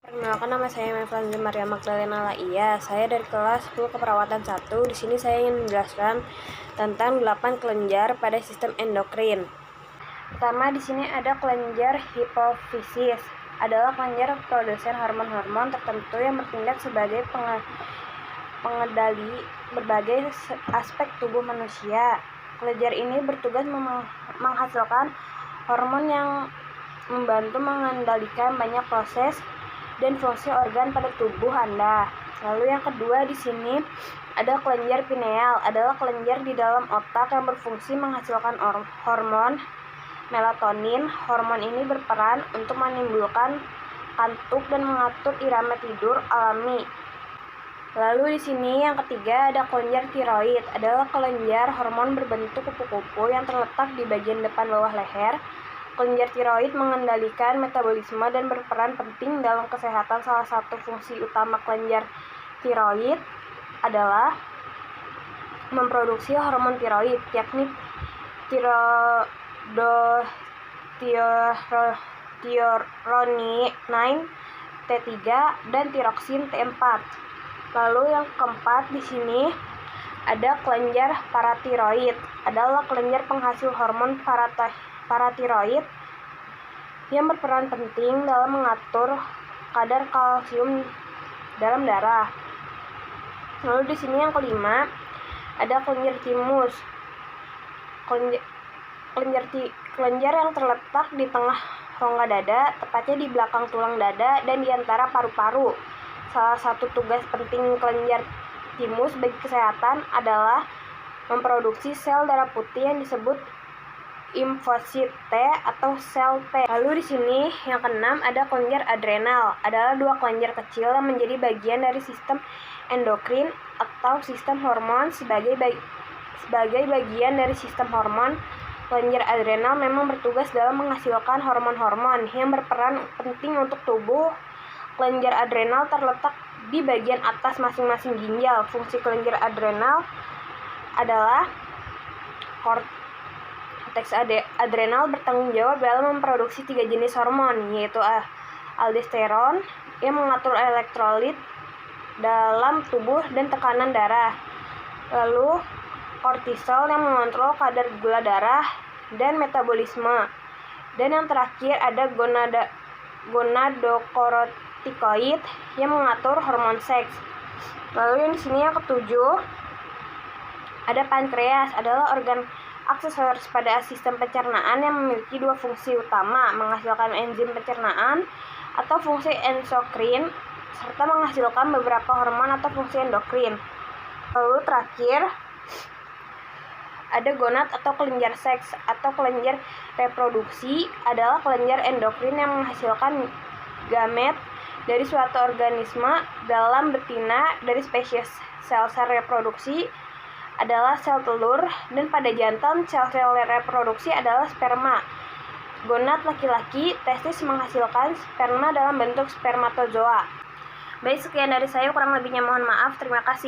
Perkenalkan, nama saya Mevlanza Maria Magdalena Laia. Saya dari kelas 10 keperawatan 1. Di sini saya ingin menjelaskan tentang 8 kelenjar pada sistem endokrin. Pertama, di sini ada kelenjar hipofisis. Adalah kelenjar produsen hormon-hormon tertentu yang bertindak sebagai pengendali berbagai aspek tubuh manusia. Kelenjar ini bertugas menghasilkan hormon yang membantu mengendalikan banyak proses dan fungsi organ pada tubuh Anda. Lalu yang kedua, di sini ada kelenjar pineal. Adalah kelenjar di dalam otak yang berfungsi menghasilkan hormon melatonin. Hormon ini berperan untuk menimbulkan kantuk dan mengatur irama tidur alami. Lalu di sini yang ketiga ada kelenjar tiroid. Adalah kelenjar hormon berbentuk kupu-kupu yang terletak di bagian depan bawah leher. Kelenjar tiroid mengendalikan metabolisme dan berperan penting dalam kesehatan. Salah satu fungsi utama kelenjar tiroid adalah memproduksi hormon tiroid, yakni tiroronine T3 dan tiroksin T4. Lalu yang keempat, di sini ada kelenjar paratiroid. Adalah kelenjar penghasil hormon paratiroid yang berperan penting dalam mengatur kadar kalsium dalam darah. Lalu di sini yang kelima ada kelenjar timus. Kelenjar yang terletak di tengah rongga dada, tepatnya di belakang tulang dada dan di antara paru-paru. Salah satu tugas penting kelenjar timus bagi kesehatan adalah memproduksi sel darah putih yang disebut limfosit T atau sel T. Lalu di sini yang keenam ada kelenjar adrenal. Adalah dua kelenjar kecil yang menjadi bagian dari sistem endokrin atau sistem hormon. Sebagai bagian dari sistem hormon, kelenjar adrenal memang bertugas dalam menghasilkan hormon-hormon yang berperan penting untuk tubuh. Kelenjar adrenal terletak di bagian atas masing-masing ginjal. Fungsi kelenjar adrenal adalah korteks adrenal bertanggung jawab dalam memproduksi 3 jenis hormon, yaitu aldosteron yang mengatur elektrolit dalam tubuh dan tekanan darah, lalu kortisol yang mengontrol kadar gula darah dan metabolisme, dan yang terakhir ada gonadotropikoid yang mengatur hormon seks. Lalu yang di sini yang ketujuh ada pankreas. Adalah organ aksesoris pada sistem pencernaan yang memiliki dua fungsi utama, menghasilkan enzim pencernaan atau fungsi endokrin, serta menghasilkan beberapa hormon atau fungsi endokrin. Lalu terakhir ada gonad atau kelenjar seks atau kelenjar reproduksi. Adalah kelenjar endokrin yang menghasilkan gamet dari suatu organisme. Dalam betina dari spesies sel-sel reproduksi adalah sel telur, dan pada jantan sel-sel reproduksi adalah sperma. Gonad laki-laki, testis menghasilkan sperma dalam bentuk spermatozoa. Baik, sekian dari saya, kurang lebihnya mohon maaf. Terima kasih.